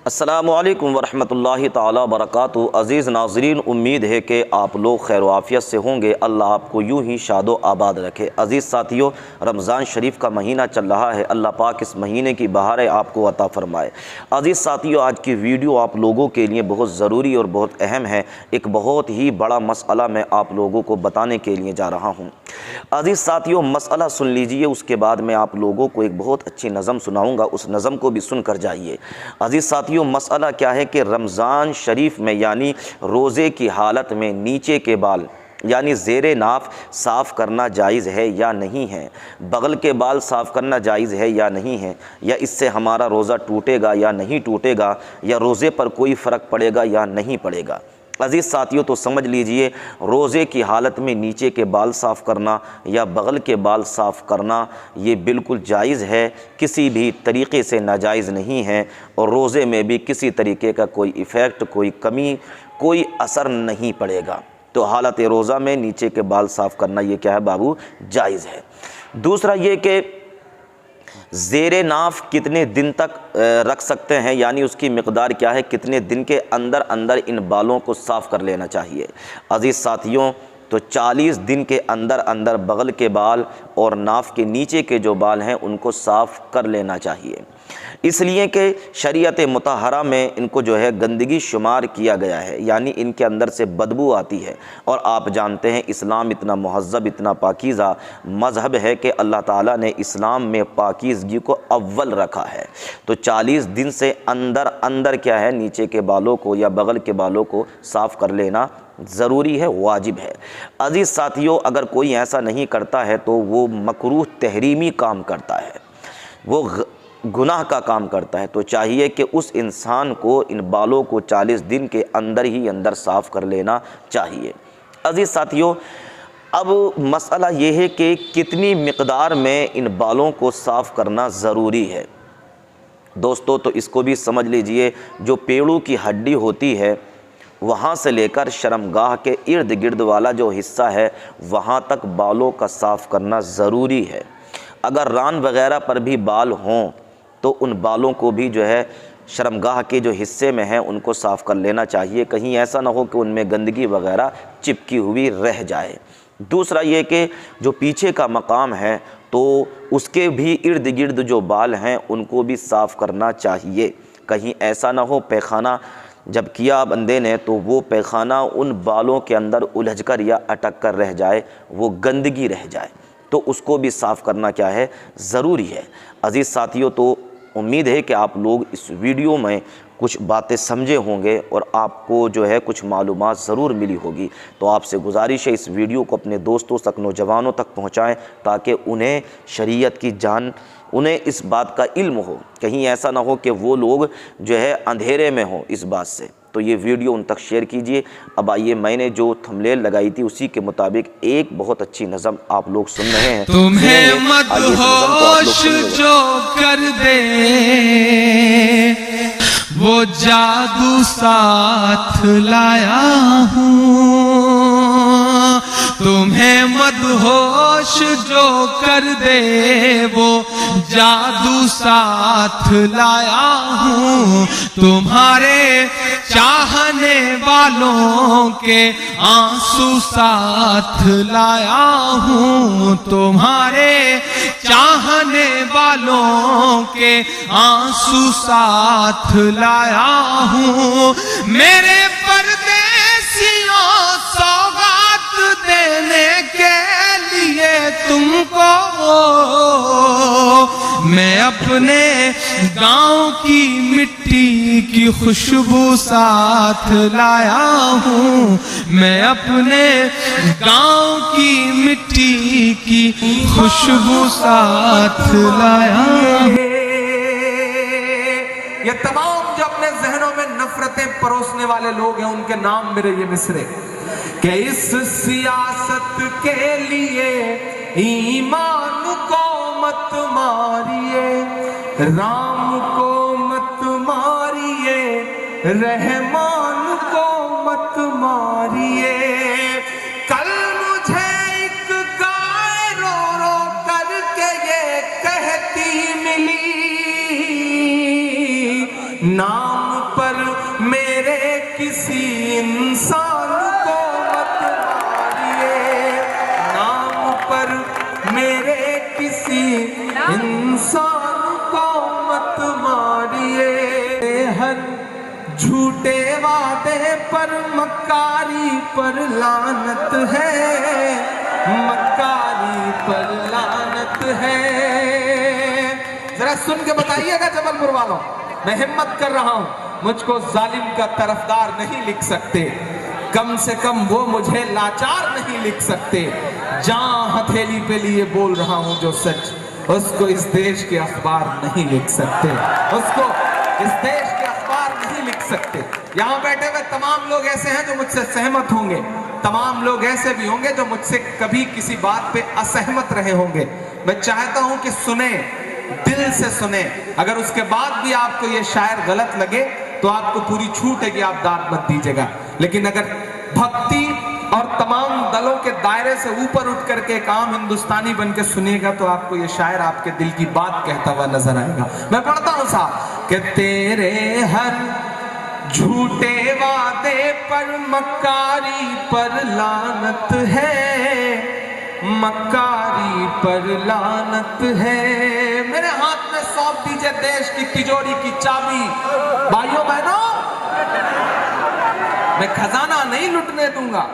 अस्सलामुअलैकुम वरहमतुल्लाहि ताला बरकातुहू। अज़ीज़ नाज़रीन, उम्मीद है कि आप लोग खैर आफ़ियत से होंगे। अल्लाह आपको यूँ ही शादो आबाद रखे। अज़ीज़ साथियों, रमज़ान शरीफ का महीना चल रहा है। अल्लाह पाक इस महीने की बहारें आपको अता फ़रमाए। अज़ीज़ साथियों, आज की वीडियो आप लोगों के लिए बहुत ज़रूरी और बहुत अहम है। एक बहुत ही बड़ा मसला मैं आप लोगों को बताने के लिए जा रहा हूँ। अज़ीज़ साथियों, मसला सुन लीजिए, उसके बाद मैं आप लोगों को एक बहुत अच्छी नज़म सुनाऊँगा, उस नज़म को भी सुन कर जाइए। अज़ीज़ साथियों, मसला क्या है कि रमज़ान शरीफ में यानी रोज़े की हालत में नीचे के बाल यानी ज़ेरे नाफ साफ़ करना जायज़ है या नहीं है, बगल के बाल साफ़ करना जायज़ है या नहीं है, या इससे हमारा रोज़ा टूटेगा या नहीं टूटेगा, या रोज़े पर कोई फ़र्क पड़ेगा या नहीं पड़ेगा। अज़ीज़ साथियों, तो समझ लीजिए, रोज़े की हालत में नीचे के बाल साफ़ करना या बगल के बाल साफ़ करना ये बिल्कुल जायज़ है, किसी भी तरीक़े से नाजायज़ नहीं है, और रोज़े में भी किसी तरीके का कोई इफ़ेक्ट, कोई कमी, कोई असर नहीं पड़ेगा। तो हालत रोज़ा में नीचे के बाल साफ़ करना ये क्या है बाबू, जायज़ है। दूसरा ये कि ज़ेरे नाफ कितने दिन तक रख सकते हैं, यानी उसकी मिक़दार क्या है, कितने दिन के अंदर अंदर इन बालों को साफ़ कर लेना चाहिए। अज़ीज़ साथियों, तो 40 दिन के अंदर अंदर बगल के बाल और नाफ के नीचे के जो बाल हैं उनको साफ़ कर लेना चाहिए, इसलिए कि शरीयत मुतहरा में इनको जो है गंदगी शुमार किया गया है, यानी इनके अंदर से बदबू आती है। और आप जानते हैं इस्लाम इतना मुहज़्ज़ब, इतना पाकीज़ा मज़हब है कि अल्लाह ताला ने इस्लाम में पाकीज़गी को अव्वल रखा है। तो 40 दिन से अंदर अंदर क्या है, नीचे के बालों को या बगल के बालों को साफ़ कर लेना ज़रूरी है, वाजिब है। अज़ीज़ साथियों, अगर कोई ऐसा नहीं करता है तो वो मकरूह तहरीमी काम करता है, वो गुनाह का काम करता है। तो चाहिए कि उस इंसान को इन बालों को 40 दिन के अंदर ही अंदर साफ़ कर लेना चाहिए। अज़ीज़ साथियों, अब मसला ये है कि कितनी मिक़दार में इन बालों को साफ़ करना ज़रूरी है। दोस्तों, तो इसको भी समझ लीजिए, जो पेड़ों की हड्डी होती है वहाँ से लेकर शर्मगाह के इर्द गिर्द वाला जो हिस्सा है वहाँ तक बालों का साफ़ करना ज़रूरी है। अगर रान वग़ैरह पर भी बाल हों तो उन बालों को भी जो है शर्मगाह के जो हिस्से में है उनको साफ़ कर लेना चाहिए, कहीं ऐसा ना हो कि उनमें गंदगी वग़ैरह चिपकी हुई रह जाए। दूसरा ये कि जो पीछे का मकाम है तो उसके भी इर्द गिर्द जो बाल हैं उनको भी साफ़ करना चाहिए, कहीं ऐसा ना हो पैखाना जब किया बंदे ने तो वो पैखाना उन बालों के अंदर उलझ कर या अटक कर रह जाए, वो गंदगी रह जाए, तो उसको भी साफ़ करना क्या है, ज़रूरी है। अज़ीज़ साथियों, तो उम्मीद है कि आप लोग इस वीडियो में कुछ बातें समझे होंगे और आपको जो है कुछ मालूमात ज़रूर मिली होगी। तो आपसे गुजारिश है इस वीडियो को अपने दोस्तों तक, नौजवानों तक पहुँचाएँ ताकि उन्हें शरीयत की जान, उन्हें इस बात का इल्म हो, कहीं ऐसा ना हो कि वो लोग जो है अंधेरे में हो इस बात से। तो ये वीडियो उन तक शेयर कीजिए। अब आइए, मैंने जो थंबनेल लगाई थी उसी के मुताबिक एक बहुत अच्छी नज़म आप लोग सुन रहे हैं। तुम्हें मदहोश जो कर दे वो जादू साथ लाया हूँ, तुम्हें मदहोश जो कर दे वो जादू साथ लाया हूँ, तुम्हारे चाहने वालों के आंसू साथ लाया हूँ, तुम्हारे चाहने वालों के आंसू साथ लाया हूँ। मेरे परदेसियों सौगात देने के लिए तुमको मैं अपने गांव की मिट्टी की खुशबू साथ लाया हूँ, मैं अपने गांव की मिट्टी की खुशबू साथ लाया हूँ। ये तमाम जो अपने जहनों में नफरतें परोसने वाले लोग हैं उनके नाम मेरे ये मिसरे कि इस सियासत के लिए ईमान को मत मारिए, राम को मत मारिए, रहमान को मत मारिए। कल मुझे एक गाय रो रो करके ये कहती मिली, नाम पर मेरे किसी इंसान को मत मारिए, नाम पर मेरे किसी इंसान को मत मारिए। हर झूठे वादे पर मक्कारी पर लानत है, मक्कारी पर लानत है। जरा सुन के बताइएगा जबलपुर वालों, मैं हिम्मत कर रहा हूं, मुझको जालिम का तरफदार नहीं लिख सकते, कम से कम वो मुझे लाचार नहीं लिख सकते। जहां हथेली पे लिए बोल रहा हूं जो सच, उसको इस देश के अखबार नहीं लिख सकते, उसको इस देश के अखबार नहीं लिख सकते। यहां बैठे हुए तमाम लोग ऐसे हैं जो मुझसे सहमत होंगे, तमाम लोग ऐसे भी होंगे जो मुझसे कभी किसी बात पे असहमत रहे होंगे। मैं चाहता हूं कि सुने, दिल से सुने। अगर उसके बाद भी आपको ये शायर गलत लगे तो आपको पूरी छूट है कि आप दाद मत दीजिएगा, लेकिन अगर भक्ति और तमाम दलों के दायरे से ऊपर उठ करके एक आम हिंदुस्तानी बन के सुनिएगा तो आपको ये शायर आपके दिल की बात कहता हुआ नजर आएगा। मैं पढ़ता हूं साहब कि तेरे हर झूठे वादे पर मक्कारी पर लानत है, मक्कारी पर लानत है। मेरे हाथ में सौंप दीजिए देश की तिजोरी की चाबी। भाइयों बहनों, मैं खजाना नहीं लुटने दूंगा।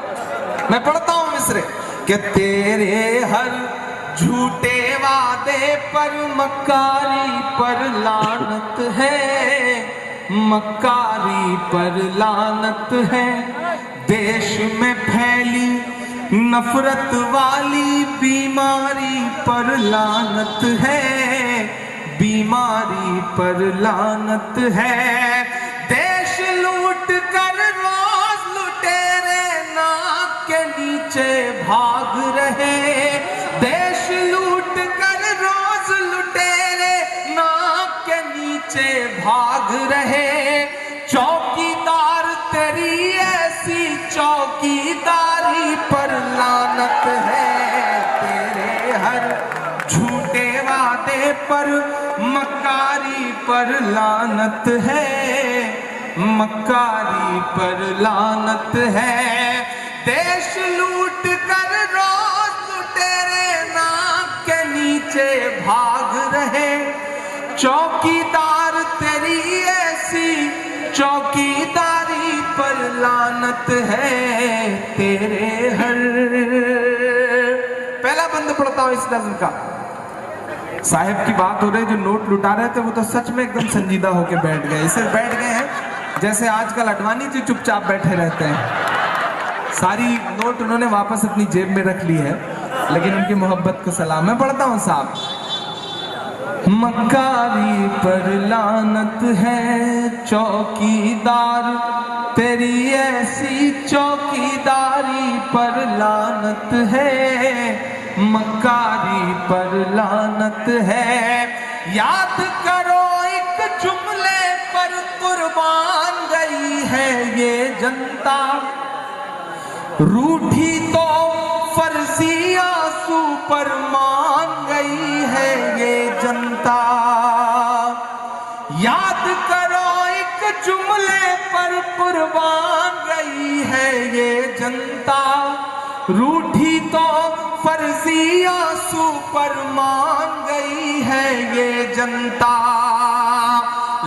मैं पढ़ता हूं मिसरे कि तेरे हर झूठे वादे पर मक्कारी पर लानत है, मक्कारी पर लानत है। देश में फैली नफरत वाली बीमारी पर लानत है, बीमारी पर लानत है। देश लूट कर रोज लुटेरे नाक के नीचे भाग रहे, देश लूट कर रोज लुटेरे नाक के नीचे भाग रहे। चौकीदार तेरी ऐसी चौकीदारी पर लानत है, तेरे हर झूठे वादे पर मक्कारी पर लानत है, मक्कारी पर लानत है। देश लूट कर रोज लुटेरे नाक के नीचे भाग रहे। चौकीदार तेरी ऐसी चौकीदारी पर लानत है, तेरे हर। पहला बंद पढ़ता हूं इस नज़्म का। साहिब की बात हो रही, जो नोट लुटा रहे थे वो तो सच में एकदम संजीदा होके बैठ गए। इसे बैठ गए हैं जैसे आजकल अडवाणी जी चुपचाप बैठे रहते हैं। सारी नोट उन्होंने वापस अपनी जेब में रख ली है, लेकिन उनकी मोहब्बत को सलाम। मैं पढ़ता हूं साहब। मक्कारी पर लानत है चौकीदार तेरी ऐसी चौकीदारी पर लानत है, मक्कारी पर लानत है। याद करो एक जुमले पर कुर्बान गई है ये जनता, रूठी तो फर्जी आंसू पर मान गई है ये जनता। याद करो एक जुमले पर कुर्बान गई है ये जनता, रूठी तो फर्जी आंसू पर मान गई है ये जनता।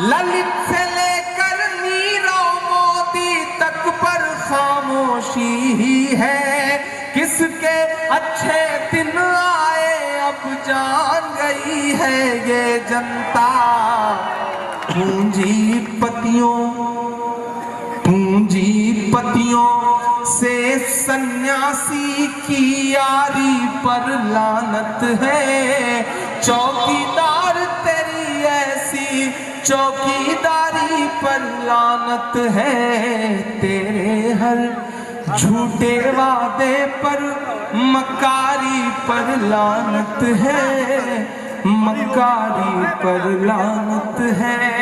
ललित से लेकर नीरव मोदी तक पर खामोशी ही है, किसके अच्छे दिन आए अब जान गई है ये जनता। पूंजीपतियों से सन्यासी की यारी पर लानत है, चौकीदार तेरी ऐसी चौकीदारी पर लानत है। तेरे हर झूठे वादे पर मक्कारी पर लानत है, मक्कारी पर लानत है।